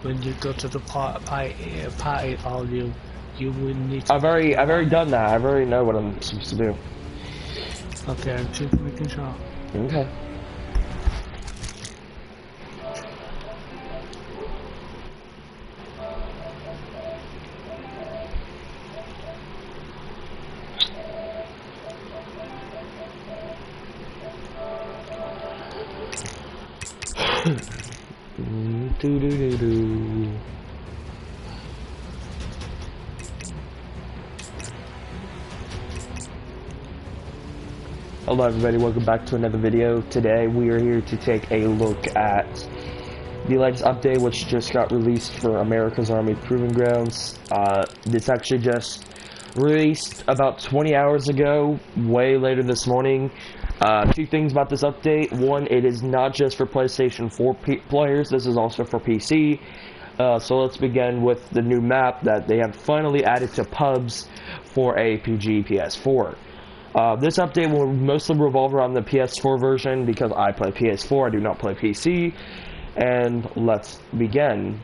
When you go to the party, all you will need to. I've already done that. I already know what I'm supposed to do. Okay, I'm just making sure. Okay. Do do do do. Hello everybody, welcome back to another video. Today we are here to take a look at the latest update which just got released for America's Army Proving Grounds. This actually just released about 20 hours ago, way later this morning. Two things about this update. One, it is not just for PlayStation 4 players, this is also for PC. So let's begin with the new map that they have finally added to pubs for AAPG PS4. This update will mostly revolve around the PS4 version because I play PS4, I do not play PC. And let's begin.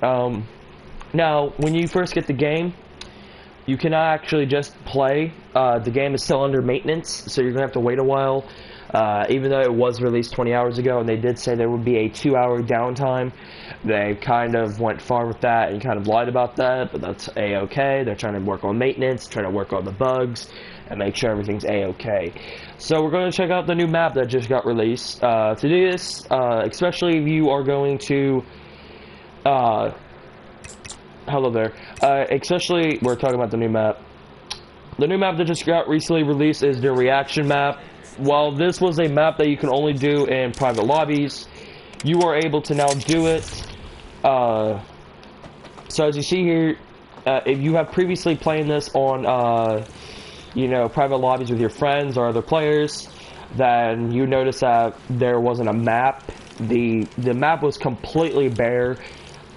Now, when you first get the game, you cannot actually just play. The game is still under maintenance, so you're going to have to wait a while. Even though it was released 20 hours ago, and they did say there would be a 2-hour downtime, they kind of went far with that and kind of lied about that, but that's A-okay. They're trying to work on maintenance, trying to work on the bugs, and make sure everything's A-okay. So we're going to check out the new map that just got released. To do this, especially if you are going to... hello there. Especially, we're talking about the new map. The new map that just got recently released is the reaction map. While this was a map that you can only do in private lobbies, you are able to now do it. So as you see here, if you have previously played this on, you know, private lobbies with your friends or other players, then you notice that there wasn't a map. The map was completely bare.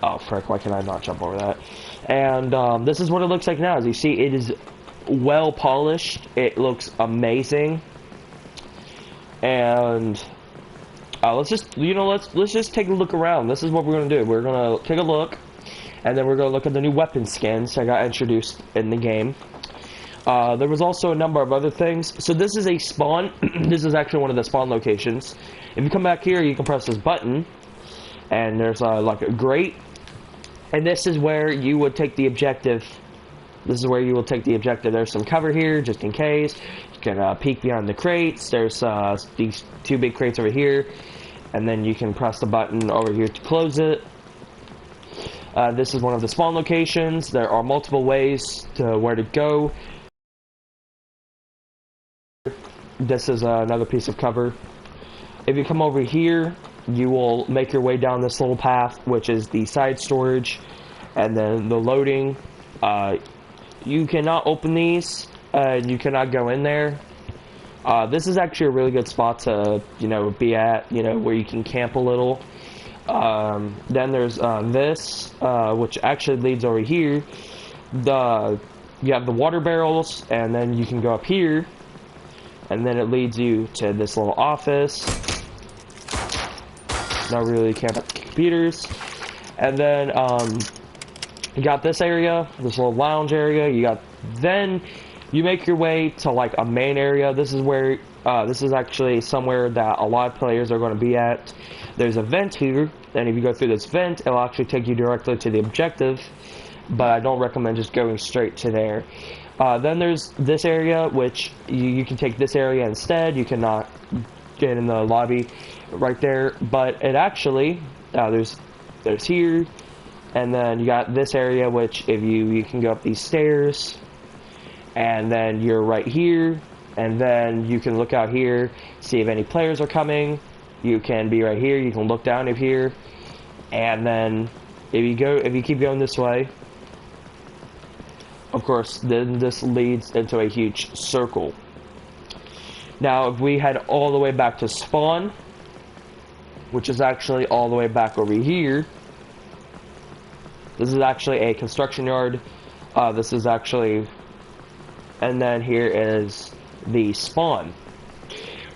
Oh frick, why can I not jump over that? And this is what it looks like now. As you see, it is well polished. It looks amazing. And let's just, you know, let's just take a look around. This is what we're gonna do. We're gonna take a look, and then we're gonna look at the new weapon skins that got introduced in the game. There was also a number of other things. So this is a spawn. This is actually one of the spawn locations. If you come back here, you can press this button, and there's like a grate, and this is where you would take the objective. This is where you will take the objective. There's some cover here, just in case. You can peek behind the crates. There's these two big crates over here, and then you can press the button over here to close it. This is one of the spawn locations. There are multiple ways to where to go. This is another piece of cover. If you come over here, you will make your way down this little path, which is the side storage, and then the loading. You cannot open these, you cannot go in there. This is actually a really good spot to, you know, be at, you know, where you can camp a little. Then there's this, which actually leads over here. You have the water barrels, and then you can go up here, and then it leads you to this little office. Not really camp at computers. And then, you got this area, this little lounge area. Then you make your way to like a main area. This is where, this is actually somewhere that a lot of players are going to be at. There's a vent here, and if you go through this vent, it'll actually take you directly to the objective, but I don't recommend just going straight to there. Then there's this area, which you can take this area instead. You cannot get in the lobby right there, but it actually, there's here. And then you got this area, which if you can go up these stairs, and then you're right here, and then you can look out here, see if any players are coming. You can be right here, you can look down up here, and then if you keep going this way, of course, then this leads into a huge circle. Now, if we head all the way back to spawn, which is actually all the way back over here, this is actually a construction yard. This is actually, and then here is the spawn.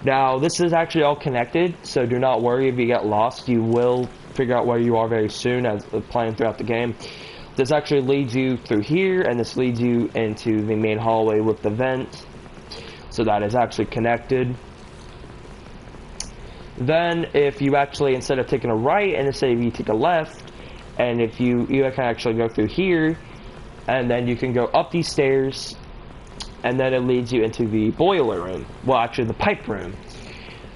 Now, this is actually all connected, so do not worry if you get lost. You will figure out where you are very soon as playing throughout the game. This actually leads you through here, and this leads you into the main hallway with the vent. So that is actually connected. Then, if you actually, instead of taking a right, and instead of you take a left, and if you can actually go through here, and then you can go up these stairs, and then it leads you into the boiler room. Well, actually, the pipe room.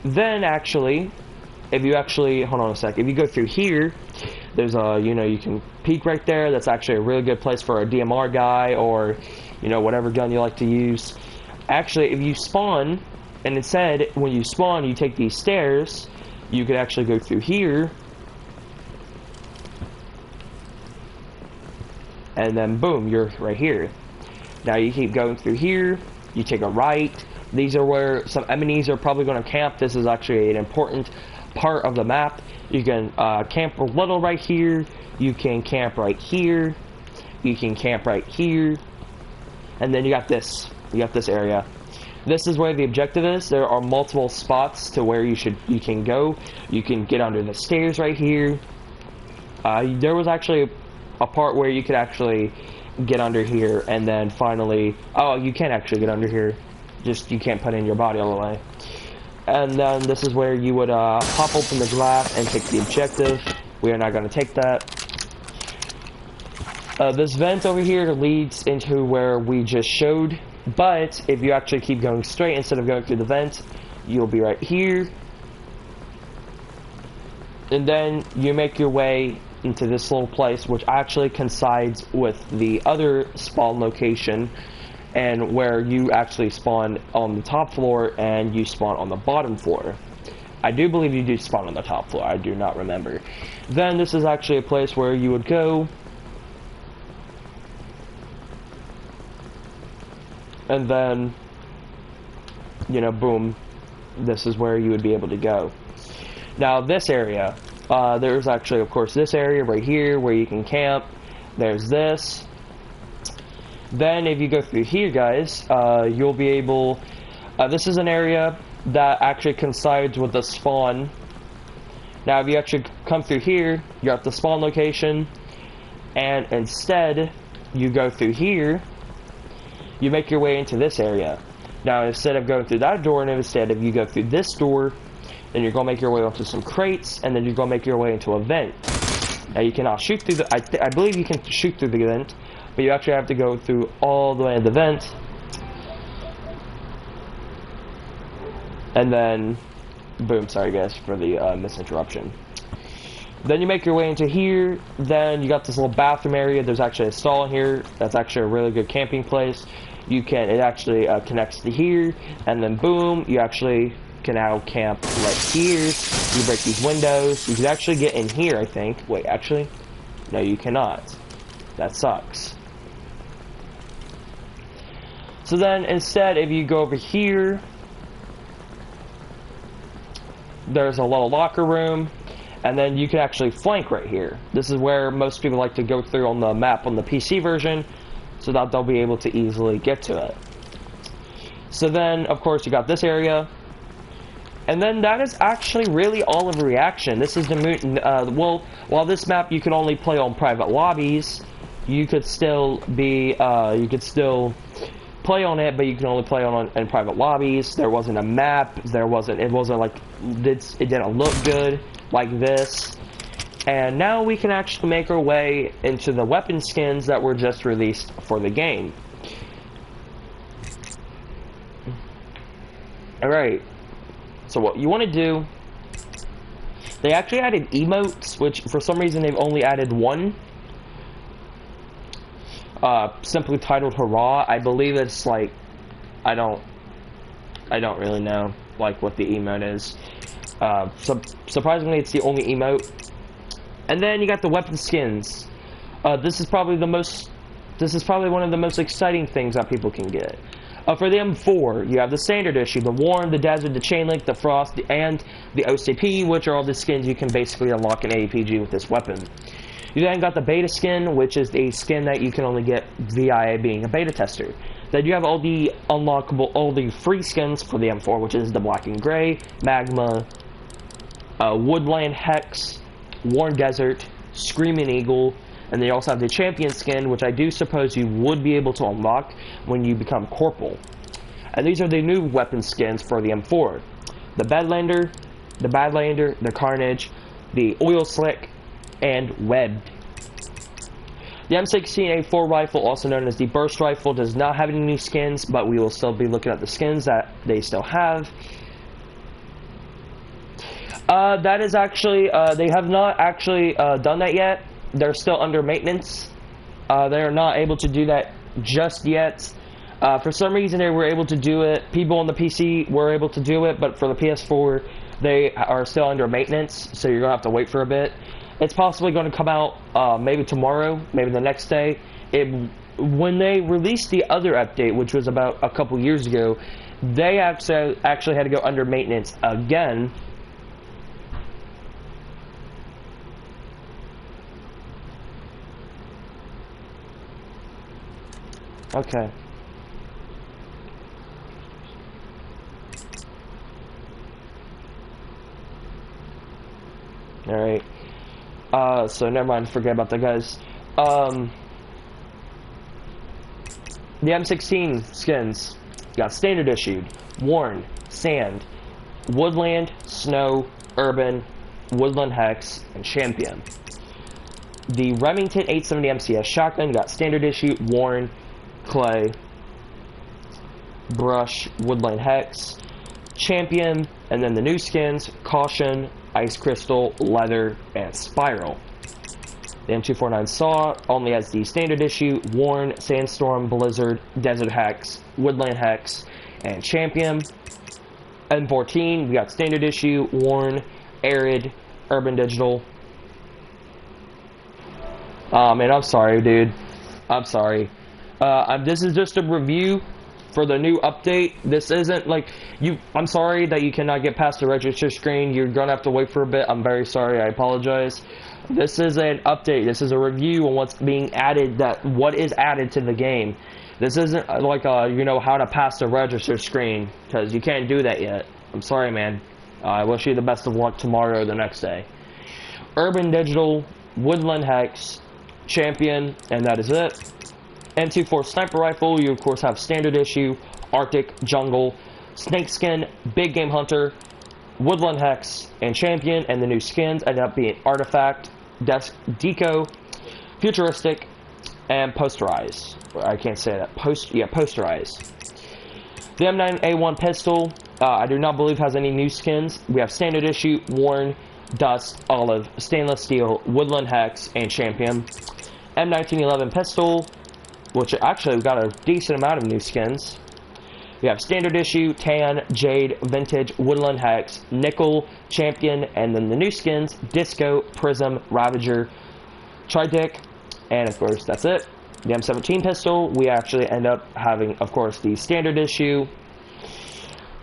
Then, actually, if you actually, hold on a sec, if you go through here, there's a, you can peek right there. That's actually a really good place for a DMR guy, or, whatever gun you like to use. Actually, if you spawn, and instead, when you spawn, you take these stairs, you could actually go through here, and then boom, you're right here. Now you keep going through here, you take a right. These are where some enemies are probably going to camp. This is actually an important part of the map. You can camp a little right here, you can camp right here, you can camp right here, and then you got this area. This is where the objective is. There are multiple spots to where you can go. You can get under the stairs right here. There was actually a part where you could actually get under here, and then finally, oh, you can actually get under here, just you can't put in your body all the way. And then this is where you would pop open the glass and take the objective. We are not going to take that. This vent over here leads into where we just showed, but if you actually keep going straight instead of going through the vent, you'll be right here. And then you make your way into this little place, which actually coincides with the other spawn location, and where you actually spawn on the top floor and you spawn on the bottom floor. I do believe you do spawn on the top floor, I do not remember. Then this is actually a place where you would go, and then, boom, this is where you would be able to go. Now this area, there's actually, of course, this area right here where you can camp. There's this. Then if you go through here, guys, you'll be able, this is an area that actually coincides with the spawn. Now if you actually come through here, you're at the spawn location, and instead you go through here, you make your way into this area. Now instead of going through that door, and instead if you go through this door, then you're going to make your way onto some crates, and then you're going to make your way into a vent. Now you cannot shoot through the, I believe you can shoot through the vent, but you actually have to go through all the way to the vent. And then, boom, sorry guys for the misinterruption. Then you make your way into here, then you got this little bathroom area. There's actually a stall in here. That's actually a really good camping place. It actually connects to here, and then boom, you actually can now camp right here. You break these windows. You can actually get in here, I think. Wait, actually, no, you cannot. That sucks. So then, instead, if you go over here, there's a little locker room, and then you can actually flank right here. This is where most people like to go through on the map on the PC version, so that they'll be able to easily get to it. So then, of course, you got this area. And then that is actually really all of Reaction. This is the well, while this map you can only play on private lobbies, you could still be play on it, but you can only play on in private lobbies. There wasn't a map. It wasn't like it didn't look good like this. And now we can actually make our way into the weapon skins that were just released for the game. All right. So what you want to do, they actually added emotes, which for some reason they've only added one, simply titled Hurrah. I believe it's like, I don't really know like what the emote is. Surprisingly, it's the only emote. And then you got the weapon skins. This is probably one of the most exciting things that people can get. For the M4, you have the standard issue, the Warm, the Desert, the Chain Link, the Frost, and the OCP, which are all the skins you can basically unlock in AAPG with this weapon. You then got the beta skin, which is a skin that you can only get via being a beta tester. Then you have all the free skins for the M4, which is the Black and Gray, Magma, Woodland Hex, Worn Desert, Screaming Eagle, and they also have the Champion skin, which I do suppose you would be able to unlock when you become Corporal. And these are the new weapon skins for the M4. The Badlander, the Carnage, the Oil Slick, and Webbed. The M16A4 rifle, also known as the Burst Rifle, does not have any new skins, but we will still be looking at the skins that they still have. That is actually, they have not actually done that yet. They're still under maintenance. They are not able to do that just yet. For some reason, they were able to do it. People on the PC were able to do it, but for the PS4, they are still under maintenance, so you're going to have to wait for a bit. It's possibly going to come out maybe tomorrow, maybe the next day. When they released the other update, which was about a couple years ago, they actually had to go under maintenance again. Okay. Alright. So never mind, forget about that, guys. The M16 skins got standard issued, worn, sand, woodland, snow, urban, woodland hex, and champion. The Remington 870 MCS shotgun got standard issue, worn, clay, brush, woodland hex, champion, and then the new skins, caution, ice crystal, leather, and spiral. The M249 Saw only has the standard issue, worn, sandstorm, blizzard, desert hex, woodland hex, and champion. M14, we got standard issue, worn, arid, urban digital. Man, I'm sorry, dude. I'm sorry. This is just a review for the new update. This isn't like I'm sorry that you cannot get past the register screen. You're gonna have to wait for a bit. I'm very sorry. I apologize. This is an update. This is a review on what's being added, what is added to the game. This isn't like you know, how to pass the register screen, because you can't do that yet. I'm sorry, man. I wish you the best of luck tomorrow or the next day. Urban Digital, Woodland Hex, Champion, and that is it. M24 Sniper Rifle, you of course have Standard Issue, Arctic, Jungle, Snakeskin, Big Game Hunter, Woodland Hex, and Champion, and the new skins end up being Artifact, Deco, Futuristic, and Posterize. I can't say that. Posterize. The M9A1 pistol, I do not believe has any new skins. We have Standard Issue, Worn, Dust, Olive, Stainless Steel, Woodland Hex, and Champion. M1911 pistol, which actually we've got a decent amount of new skins. We have Standard Issue, Tan, Jade, Vintage, Woodland Hex, Nickel, Champion, and then the new skins, Disco, Prism, Ravager, Tridic, and of course that's it. The M17 pistol, we actually end up having, of course, the Standard Issue,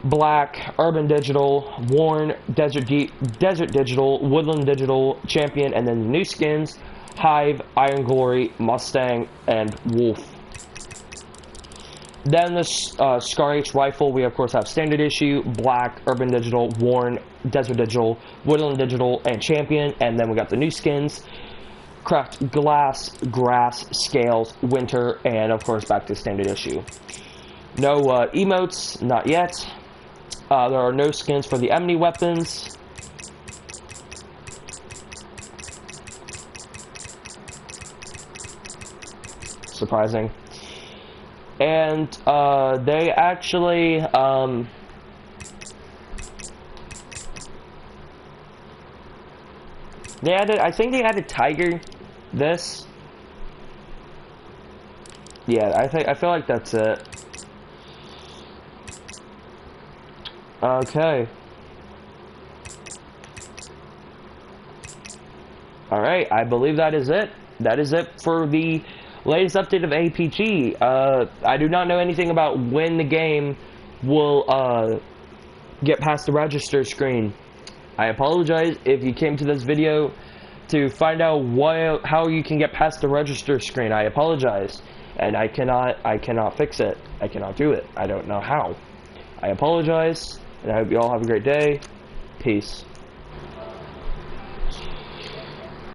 Black, Urban Digital, Worn, Desert Digital, Woodland Digital, Champion, and then the new skins, Hive, Iron Glory, Mustang, and Wolf. Then the Scar H rifle, we of course have Standard Issue, Black, Urban Digital, Worn, Desert Digital, Woodland Digital, and Champion. And then we got the new skins, Cracked Glass, Grass, Scales, Winter, and of course back to Standard Issue. No emotes, not yet. There are no skins for the Omni weapons. Surprising. And they actually they added, I think they added Tiger this. Yeah, I feel like that's it. Okay. Alright, I believe that is it. That is it for the latest update of AAPG. I do not know anything about when the game will get past the register screen. I apologize if you came to this video to find out how you can get past the register screen. I apologize, and I cannot fix it. I cannot do it. I don't know how. I apologize, and I hope you all have a great day. Peace.